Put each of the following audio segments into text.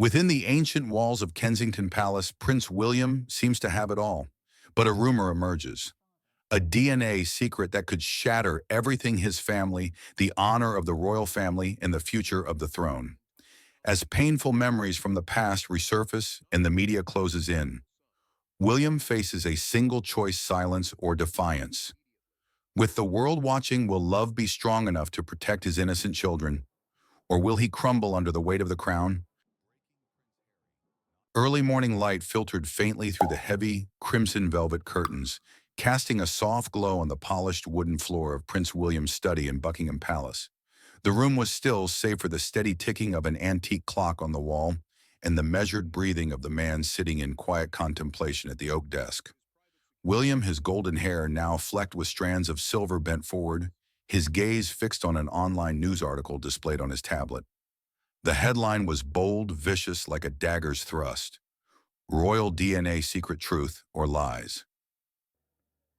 Within the ancient walls of Kensington Palace, Prince William seems to have it all. But a rumor emerges. A DNA secret that could shatter everything his family, the honor of the royal family, and the future of the throne. As painful memories from the past resurface and the media closes in, William faces a single-choice silence or defiance. With the world watching, will love be strong enough to protect his innocent children, or will he crumble under the weight of the crown? Early morning light filtered faintly through the heavy, crimson velvet curtains, casting a soft glow on the polished wooden floor of Prince William's study in Buckingham Palace. The room was still, save for the steady ticking of an antique clock on the wall and the measured breathing of the man sitting in quiet contemplation at the oak desk. William, his golden hair now flecked with strands of silver bent forward, his gaze fixed on an online news article displayed on his tablet. The headline was bold, vicious, like a dagger's thrust. Royal DNA secret truth or lies.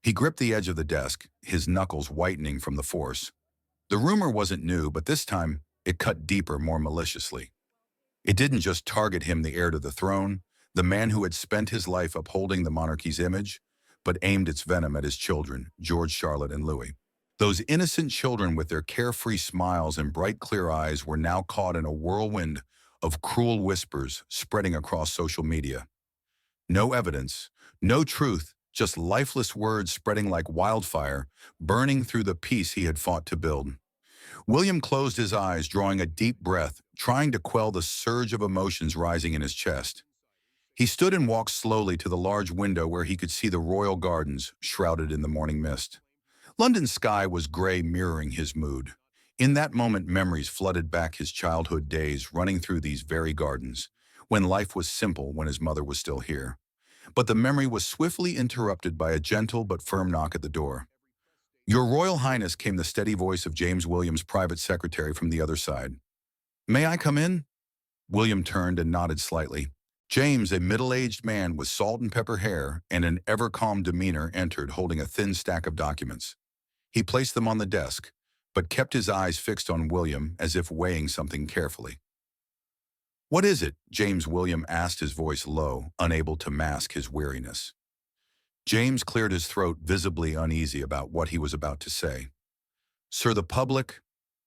He gripped the edge of the desk, his knuckles whitening from the force. The rumor wasn't new, but this time it cut deeper, more maliciously. It didn't just target him, the heir to the throne, the man who had spent his life upholding the monarchy's image, but aimed its venom at his children, George, Charlotte, and Louis. Those innocent children with their carefree smiles and bright clear eyes were now caught in a whirlwind of cruel whispers spreading across social media. No evidence, no truth, just lifeless words spreading like wildfire, burning through the peace he had fought to build. William closed his eyes, drawing a deep breath, trying to quell the surge of emotions rising in his chest. He stood and walked slowly to the large window where he could see the royal gardens shrouded in the morning mist. London's sky was gray, mirroring his mood. In that moment, memories flooded back his childhood days running through these very gardens, when life was simple, when his mother was still here. But the memory was swiftly interrupted by a gentle but firm knock at the door. "Your Royal Highness," came the steady voice of James William's private secretary from the other side. "May I come in?" William turned and nodded slightly. James, a middle-aged man with salt and pepper hair and an ever-calm demeanor, entered holding a thin stack of documents. He placed them on the desk, but kept his eyes fixed on William as if weighing something carefully. "What is it?" James William asked, his voice low, unable to mask his weariness. James cleared his throat, visibly uneasy about what he was about to say. "Sir, the public,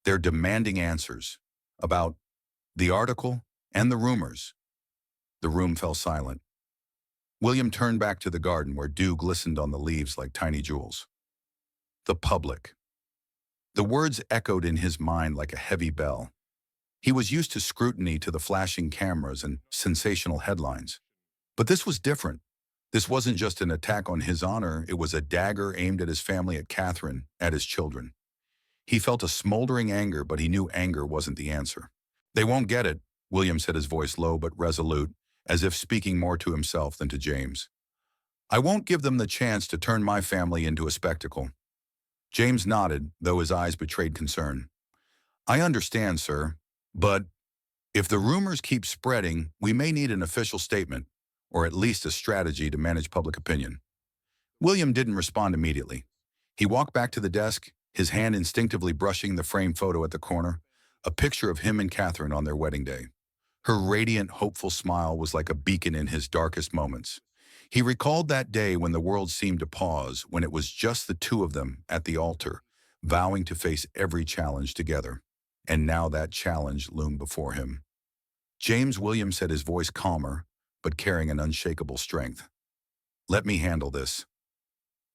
they're demanding answers about the article and the rumors." The room fell silent. William turned back to the garden where dew glistened on the leaves like tiny jewels. The public. The words echoed in his mind like a heavy bell. He was used to scrutiny, to the flashing cameras and sensational headlines. But this was different. This wasn't just an attack on his honor, it was a dagger aimed at his family, at Catherine, at his children. He felt a smoldering anger, but he knew anger wasn't the answer. "They won't get it," William said, his voice low but resolute, as if speaking more to himself than to James. "I won't give them the chance to turn my family into a spectacle." James nodded, though his eyes betrayed concern. "I understand, sir, but if the rumors keep spreading, we may need an official statement, or at least a strategy to manage public opinion." William didn't respond immediately. He walked back to the desk, his hand instinctively brushing the framed photo at the corner, a picture of him and Catherine on their wedding day. Her radiant, hopeful smile was like a beacon in his darkest moments. He recalled that day when the world seemed to pause, when it was just the two of them at the altar, vowing to face every challenge together. And now that challenge loomed before him. James William said, his voice calmer, but carrying an unshakable strength. "Let me handle this.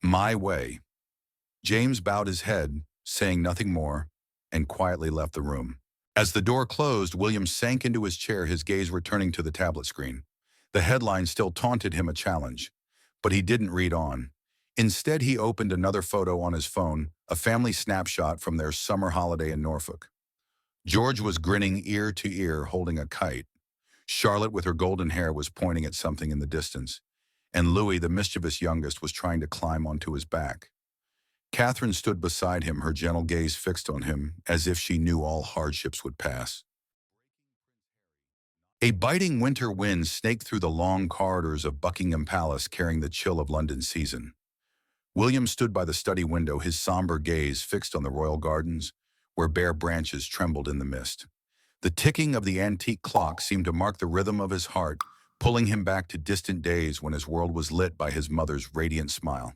My way." James bowed his head, saying nothing more, and quietly left the room. As the door closed, William sank into his chair, his gaze returning to the tablet screen. The headline still taunted him, a challenge, but he didn't read on. Instead, he opened another photo on his phone, a family snapshot from their summer holiday in Norfolk. George was grinning ear to ear, holding a kite. Charlotte, with her golden hair, was pointing at something in the distance, and Louis, the mischievous youngest, was trying to climb onto his back. Catherine stood beside him, her gentle gaze fixed on him, as if she knew all hardships would pass. A biting winter wind snaked through the long corridors of Buckingham Palace, carrying the chill of London's season. William stood by the study window, his somber gaze fixed on the royal gardens, where bare branches trembled in the mist. The ticking of the antique clock seemed to mark the rhythm of his heart, pulling him back to distant days when his world was lit by his mother's radiant smile.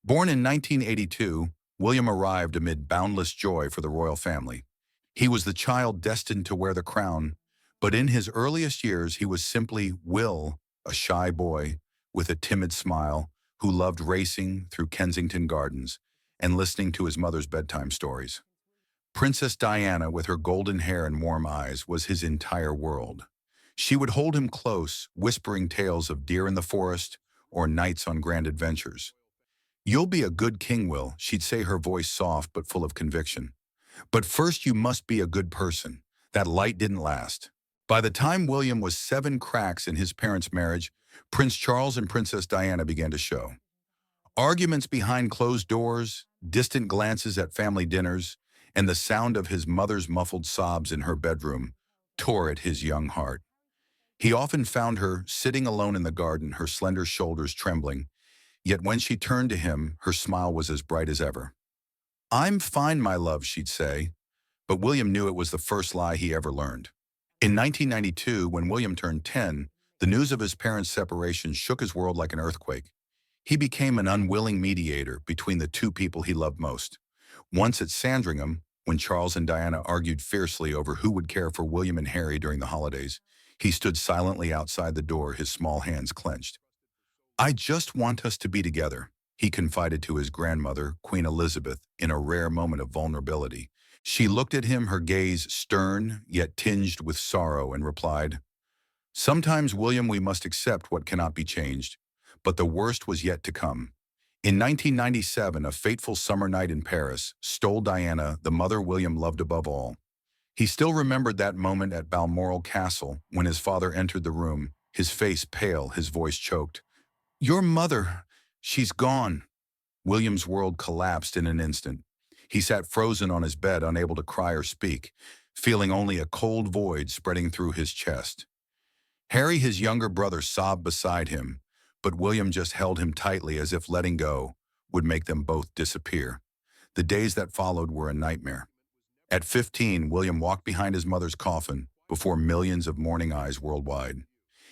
Born in 1982, William arrived amid boundless joy for the royal family. He was the child destined to wear the crown, but in his earliest years he was simply Will, a shy boy with a timid smile who loved racing through Kensington Gardens and listening to his mother's bedtime stories. Princess Diana, with her golden hair and warm eyes, was his entire world. She would hold him close, whispering tales of deer in the forest or nights on grand adventures. "You'll be a good king, Will," she'd say, her voice soft but full of conviction. "But first you must be a good person." That light didn't last. By the time William was 7 cracks in his parents' marriage, Prince Charles and Princess Diana began to show. Arguments behind closed doors, distant glances at family dinners, and the sound of his mother's muffled sobs in her bedroom tore at his young heart. He often found her sitting alone in the garden, her slender shoulders trembling, yet when she turned to him, her smile was as bright as ever. "I'm fine, my love," she'd say, but William knew it was the first lie he ever learned. In 1992, when William turned 10, the news of his parents' separation shook his world like an earthquake. He became an unwilling mediator between the two people he loved most. Once at Sandringham, when Charles and Diana argued fiercely over who would care for William and Harry during the holidays, he stood silently outside the door, his small hands clenched. "I just want us to be together," he confided to his grandmother, Queen Elizabeth, in a rare moment of vulnerability. She looked at him, her gaze stern yet tinged with sorrow, and replied, "Sometimes, William, we must accept what cannot be changed." But the worst was yet to come. In 1997, a fateful summer night in Paris stole Diana, the mother William loved above all. He still remembered that moment at Balmoral Castle when his father entered the room, his face pale, his voice choked. "Your mother, she's gone." William's world collapsed in an instant. He sat frozen on his bed, unable to cry or speak, feeling only a cold void spreading through his chest. Harry, his younger brother, sobbed beside him, but William just held him tightly as if letting go would make them both disappear. The days that followed were a nightmare. At 15, William walked behind his mother's coffin before millions of mourning eyes worldwide.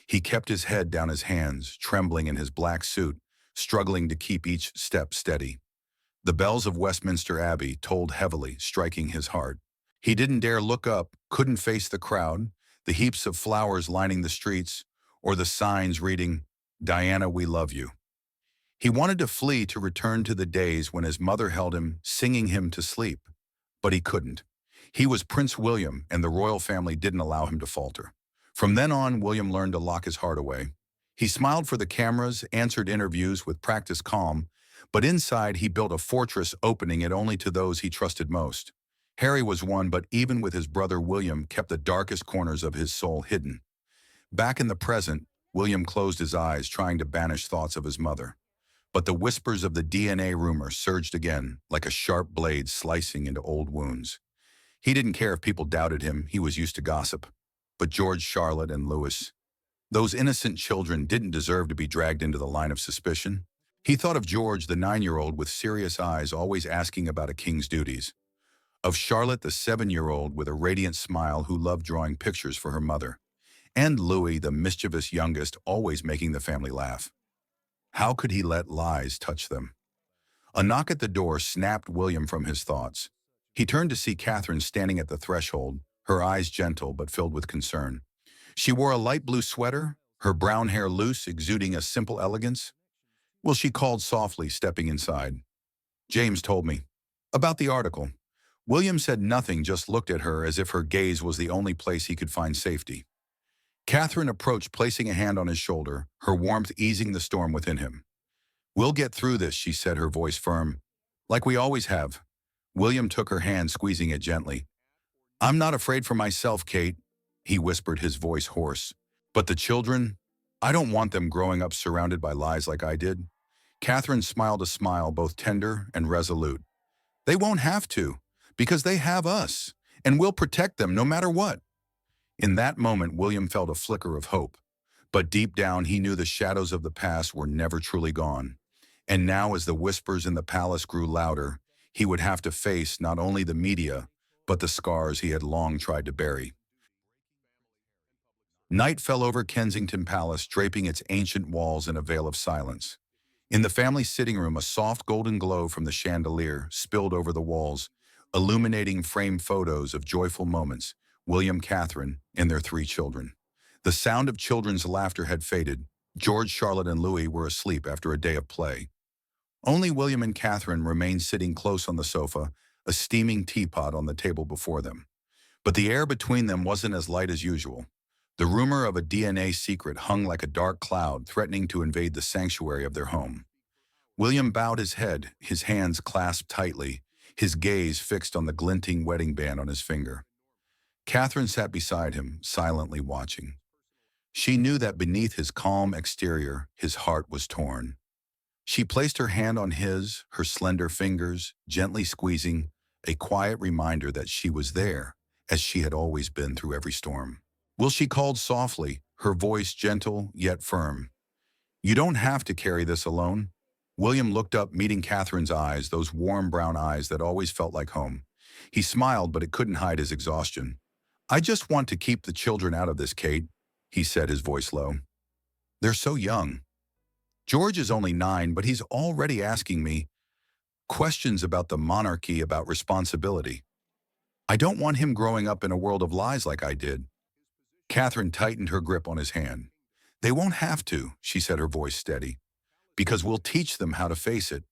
He kept his head down, his hands trembling in his black suit, struggling to keep each step steady. The bells of Westminster Abbey tolled heavily, striking his heart. He didn't dare look up, couldn't face the crowd, the heaps of flowers lining the streets, or the signs reading, "Diana, we love you." He wanted to flee, to return to the days when his mother held him, singing him to sleep. But he couldn't. He was Prince William, and the royal family didn't allow him to falter. From then on, William learned to lock his heart away. He smiled for the cameras, answered interviews with practiced calm, but inside he built a fortress, opening it only to those he trusted most. Harry was one, but even with his brother William kept the darkest corners of his soul hidden. Back in the present, William closed his eyes, trying to banish thoughts of his mother. But the whispers of the DNA rumor surged again, like a sharp blade slicing into old wounds. He didn't care if people doubted him, he was used to gossip. But George, Charlotte, and Louis, those innocent children, didn't deserve to be dragged into the line of suspicion. He thought of George, the 9-year-old with serious eyes, always asking about a king's duties. Of Charlotte, the 7-year-old with a radiant smile who loved drawing pictures for her mother. And Louis, the mischievous youngest, always making the family laugh. How could he let lies touch them? A knock at the door snapped William from his thoughts. He turned to see Catherine standing at the threshold, her eyes gentle but filled with concern. She wore a light blue sweater, her brown hair loose, exuding a simple elegance. "Well," she called softly, stepping inside. "James told me." "About the article." William said nothing, just looked at her as if her gaze was the only place he could find safety. Catherine approached, placing a hand on his shoulder, her warmth easing the storm within him. "We'll get through this," she said, her voice firm. "Like we always have." William took her hand, squeezing it gently. "I'm not afraid for myself, Kate," he whispered, his voice hoarse. "But the children, I don't want them growing up surrounded by lies like I did." Catherine smiled a smile both tender and resolute. "They won't have to, because they have us, and we'll protect them no matter what." In that moment, William felt a flicker of hope. But deep down, he knew the shadows of the past were never truly gone. And now, as the whispers in the palace grew louder, he would have to face not only the media, but the scars he had long tried to bury. Night fell over Kensington Palace, draping its ancient walls in a veil of silence. In the family sitting room, a soft golden glow from the chandelier spilled over the walls, illuminating framed photos of joyful moments, William, Catherine, and their three children. The sound of children's laughter had faded. George, Charlotte, and Louis were asleep after a day of play. Only William and Catherine remained sitting close on the sofa, a steaming teapot on the table before them. But the air between them wasn't as light as usual. The rumor of a DNA secret hung like a dark cloud, threatening to invade the sanctuary of their home. William bowed his head, his hands clasped tightly, his gaze fixed on the glinting wedding band on his finger. Catherine sat beside him, silently watching. She knew that beneath his calm exterior, his heart was torn. She placed her hand on his, her slender fingers, gently squeezing, a quiet reminder that she was there, as she had always been through every storm. Will, she called softly, her voice gentle yet firm. You don't have to carry this alone. William looked up, meeting Catherine's eyes, those warm brown eyes that always felt like home. He smiled, but it couldn't hide his exhaustion. I just want to keep the children out of this, Kate, he said, his voice low. They're so young. George is only 9, but he's already asking me questions about the monarchy, about responsibility. I don't want him growing up in a world of lies like I did. Catherine tightened her grip on his hand. They won't have to, she said, her voice steady, because we'll teach them how to face it,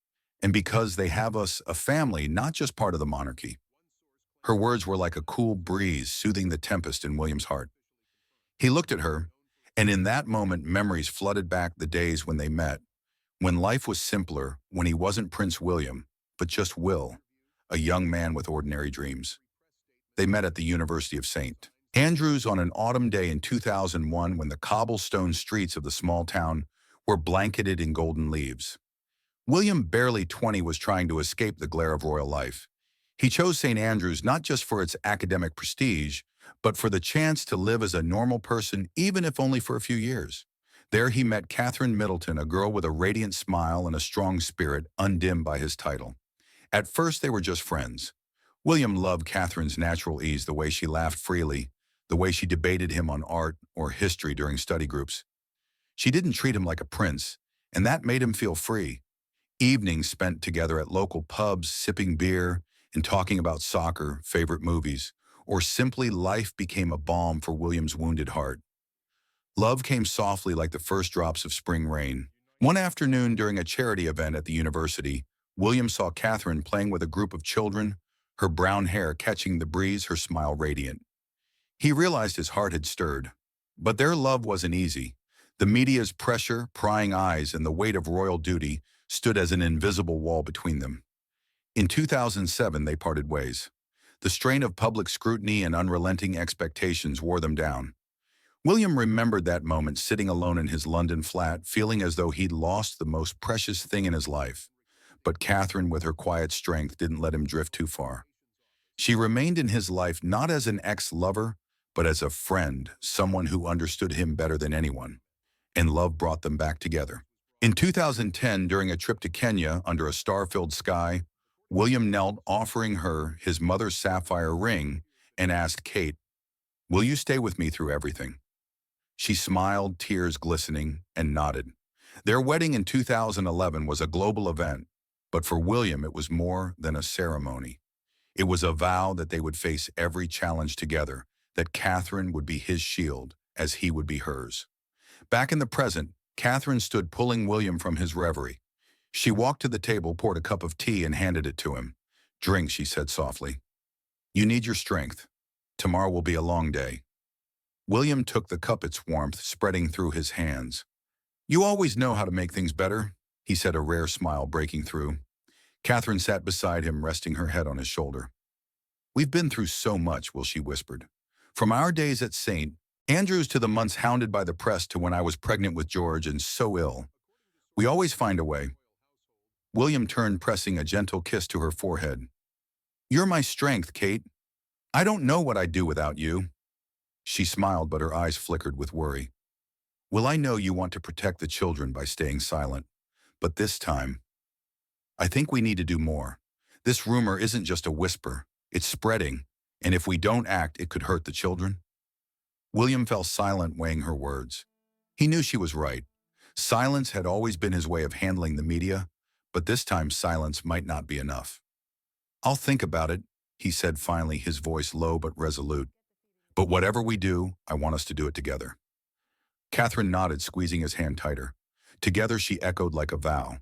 and because they have us, a family, not just part of the monarchy. Her words were like a cool breeze soothing the tempest in William's heart. He looked at her, and in that moment memories flooded back, the days when they met, when life was simpler, when he wasn't Prince William, but just Will, a young man with ordinary dreams. They met at the University of St. Andrews on an autumn day in 2001, when the cobblestone streets of the small town were blanketed in golden leaves. William, barely 20, was trying to escape the glare of royal life. He chose St. Andrews not just for its academic prestige, but for the chance to live as a normal person, even if only for a few years. There he met Catherine Middleton, a girl with a radiant smile and a strong spirit, undimmed by his title. At first they were just friends. William loved Catherine's natural ease, the way she laughed freely, the way she debated him on art or history during study groups. She didn't treat him like a prince, and that made him feel free. Evenings spent together at local pubs, sipping beer and talking about soccer, favorite movies, or simply life became a balm for William's wounded heart. Love came softly like the first drops of spring rain. One afternoon during a charity event at the university, William saw Catherine playing with a group of children, her brown hair catching the breeze, her smile radiant. He realized his heart had stirred. But their love wasn't easy. The media's pressure, prying eyes, and the weight of royal duty stood as an invisible wall between them. In 2007, they parted ways. The strain of public scrutiny and unrelenting expectations wore them down. William remembered that moment, sitting alone in his London flat, feeling as though he'd lost the most precious thing in his life. But Catherine, with her quiet strength, didn't let him drift too far. She remained in his life not as an ex-lover, but as a friend, someone who understood him better than anyone. And love brought them back together. In 2010, during a trip to Kenya under a star-filled sky, William knelt, offering her his mother's sapphire ring, and asked, Kate, will you stay with me through everything? She smiled, tears glistening, and nodded. Their wedding in 2011 was a global event, but for William it was more than a ceremony. It was a vow that they would face every challenge together, that Catherine would be his shield as he would be hers. Back in the present, Catherine stood, pulling William from his reverie. She walked to the table, poured a cup of tea, and handed it to him. Drink, she said softly. You need your strength. Tomorrow will be a long day. William took the cup, its warmth spreading through his hands. You always know how to make things better, he said, a rare smile breaking through. Catherine sat beside him, resting her head on his shoulder. We've been through so much, Will, she whispered. From our days at St. Andrews to the months hounded by the press to when I was pregnant with George and so ill. We always find a way. William turned, pressing a gentle kiss to her forehead. You're my strength, Kate. I don't know what I'd do without you. She smiled, but her eyes flickered with worry. Will, I know you want to protect the children by staying silent. But this time, I think we need to do more. This rumor isn't just a whisper. It's spreading. And if we don't act, it could hurt the children. William fell silent, weighing her words. He knew she was right. Silence had always been his way of handling the media, but this time silence might not be enough. "I'll think about it," he said finally, his voice low but resolute. "But whatever we do, I want us to do it together." Catherine nodded, squeezing his hand tighter. Together she echoed like a vow.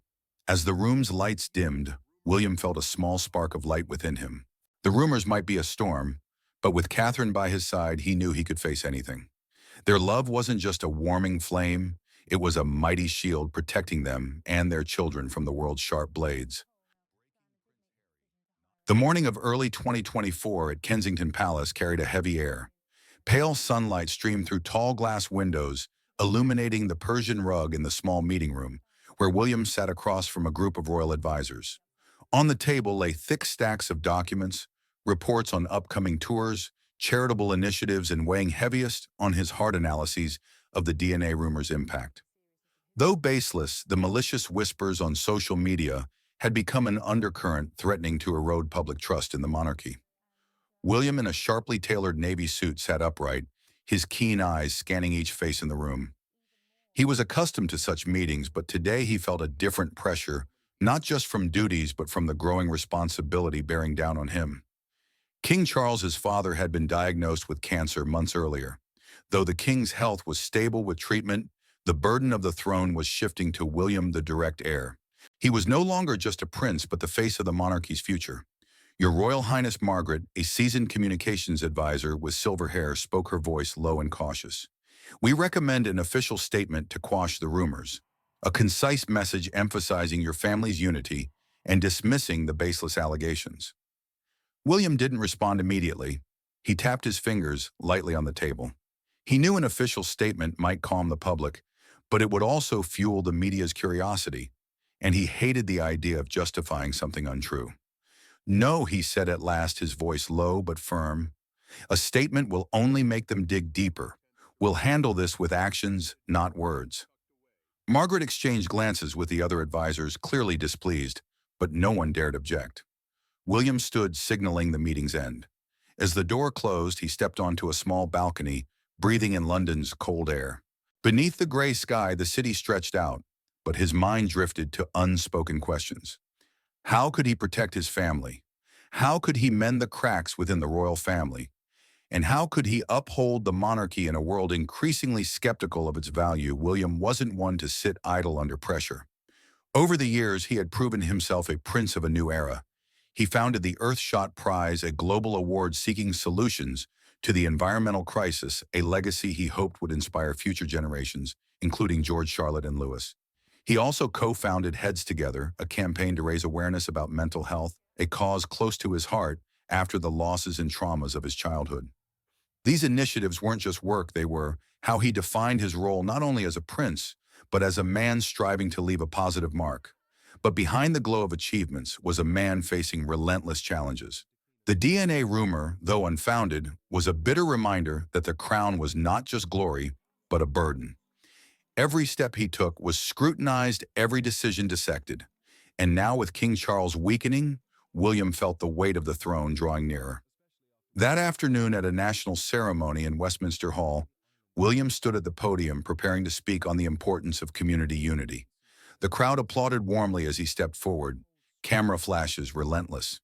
As the room's lights dimmed, William felt a small spark of light within him. The rumors might be a storm, but with Catherine by his side, he knew he could face anything. Their love wasn't just a warming flame, it was a mighty shield protecting them and their children from the world's sharp blades. The morning of early 2024 at Kensington Palace carried a heavy air. Pale sunlight streamed through tall glass windows, illuminating the Persian rug in the small meeting room, where William sat across from a group of royal advisors. On the table lay thick stacks of documents, reports on upcoming tours, charitable initiatives, and weighing heaviest on his hard analyses of the DNA rumors' impact. Though baseless, the malicious whispers on social media had become an undercurrent threatening to erode public trust in the monarchy. William, in a sharply tailored navy suit, sat upright, his keen eyes scanning each face in the room. He was accustomed to such meetings, but today he felt a different pressure, not just from duties, but from the growing responsibility bearing down on him. King Charles's father had been diagnosed with cancer months earlier. Though the king's health was stable with treatment, the burden of the throne was shifting to William, the direct heir. He was no longer just a prince, but the face of the monarchy's future. "Your Royal Highness Margaret," a seasoned communications advisor with silver hair, spoke, her voice low and cautious. "We recommend an official statement to quash the rumors. A concise message emphasizing your family's unity and dismissing the baseless allegations." William didn't respond immediately. He tapped his fingers lightly on the table. He knew an official statement might calm the public, but it would also fuel the media's curiosity, and he hated the idea of justifying something untrue. "No," he said at last, his voice low but firm. "A statement will only make them dig deeper. We'll handle this with actions, not words." Margaret exchanged glances with the other advisors, clearly displeased, but no one dared object. William stood, signaling the meeting's end. As the door closed, he stepped onto a small balcony, breathing in London's cold air. Beneath the gray sky, the city stretched out, but his mind drifted to unspoken questions. How could he protect his family? How could he mend the cracks within the royal family? And how could he uphold the monarchy in a world increasingly skeptical of its value? William wasn't one to sit idle under pressure. Over the years, he had proven himself a prince of a new era. He founded the Earthshot Prize, a global award seeking solutions to the environmental crisis, a legacy he hoped would inspire future generations, including George, Charlotte, and Louis. He also co-founded Heads Together, a campaign to raise awareness about mental health, a cause close to his heart after the losses and traumas of his childhood. These initiatives weren't just work, they were how he defined his role not only as a prince, but as a man striving to leave a positive mark. But behind the glow of achievements was a man facing relentless challenges. The DNA rumor, though unfounded, was a bitter reminder that the crown was not just glory, but a burden. Every step he took was scrutinized, every decision dissected. And now, with King Charles weakening, William felt the weight of the throne drawing nearer. That afternoon at a national ceremony in Westminster Hall, William stood at the podium preparing to speak on the importance of community unity. The crowd applauded warmly as he stepped forward, camera flashes relentless.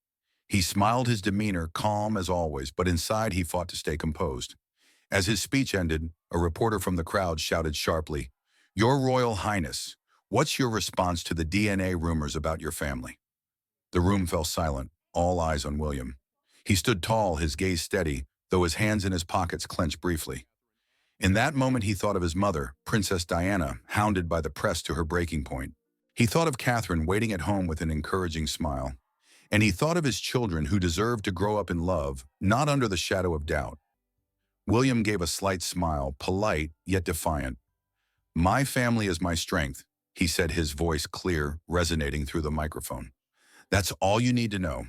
He smiled, his demeanor calm as always, but inside he fought to stay composed. As his speech ended, a reporter from the crowd shouted sharply, "Your Royal Highness, what's your response to the DNA rumors about your family?" The room fell silent, all eyes on William. He stood tall, his gaze steady, though his hands in his pockets clenched briefly. In that moment he thought of his mother, Princess Diana, hounded by the press to her breaking point. He thought of Catherine waiting at home with an encouraging smile. And he thought of his children who deserved to grow up in love, not under the shadow of doubt. William gave a slight smile, polite yet defiant. "My family is my strength," he said, his voice clear, resonating through the microphone. "That's all you need to know."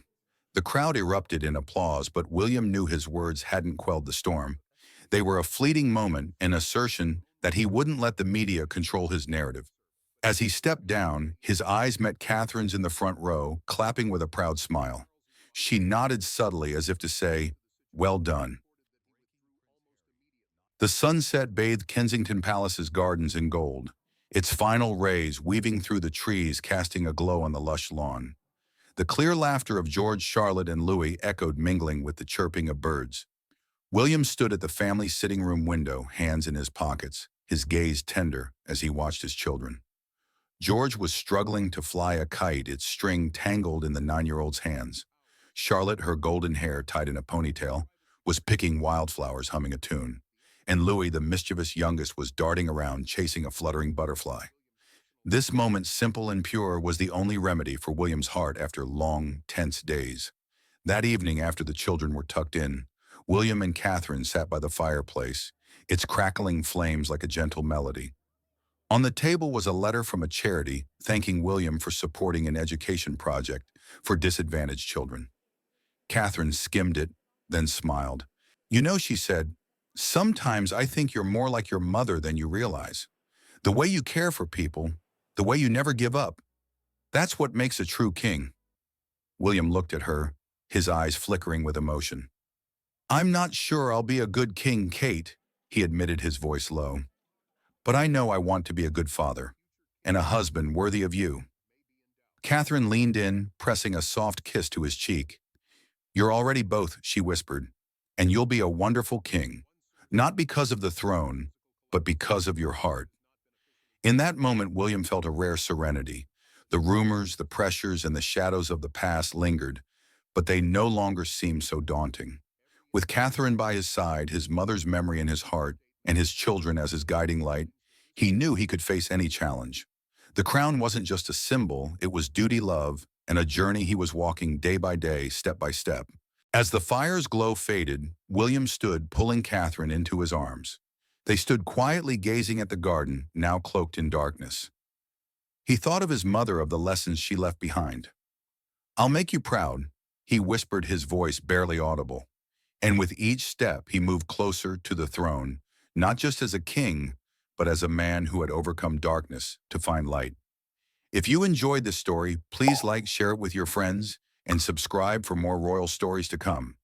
The crowd erupted in applause, but William knew his words hadn't quelled the storm. They were a fleeting moment, an assertion that he wouldn't let the media control his narrative. As he stepped down, his eyes met Catherine's in the front row, clapping with a proud smile. She nodded subtly as if to say, "Well done." The sunset bathed Kensington Palace's gardens in gold, its final rays weaving through the trees casting a glow on the lush lawn. The clear laughter of George, Charlotte, and Louis echoed mingling with the chirping of birds. William stood at the family sitting room window, hands in his pockets, his gaze tender as he watched his children. George was struggling to fly a kite, its string tangled in the 9-year-old's hands. Charlotte, her golden hair tied in a ponytail, was picking wildflowers, humming a tune. And Louis, the mischievous youngest, was darting around, chasing a fluttering butterfly. This moment, simple and pure, was the only remedy for William's heart after long, tense days. That evening, after the children were tucked in, William and Catherine sat by the fireplace, its crackling flames like a gentle melody. On the table was a letter from a charity thanking William for supporting an education project for disadvantaged children. Catherine skimmed it, then smiled. "You know," she said, "sometimes I think you're more like your mother than you realize. The way you care for people, the way you never give up, that's what makes a true king." William looked at her, his eyes flickering with emotion. "I'm not sure I'll be a good king, Kate," he admitted, his voice low. "But I know I want to be a good father, and a husband worthy of you." Catherine leaned in, pressing a soft kiss to his cheek. "You're already both," she whispered, "and you'll be a wonderful king, not because of the throne, but because of your heart." In that moment, William felt a rare serenity. The rumors, the pressures, and the shadows of the past lingered, but they no longer seemed so daunting. With Catherine by his side, his mother's memory in his heart, and his children as his guiding light, he knew he could face any challenge. The crown wasn't just a symbol, it was duty, love, and a journey he was walking day by day, step by step. As the fire's glow faded, William stood, pulling Catherine into his arms. They stood quietly gazing at the garden, now cloaked in darkness. He thought of his mother, of the lessons she left behind. "I'll make you proud," he whispered, his voice barely audible. And with each step, he moved closer to the throne, not just as a king, but as a man who had overcome darkness to find light. If you enjoyed this story, please like, share it with your friends, and subscribe for more royal stories to come.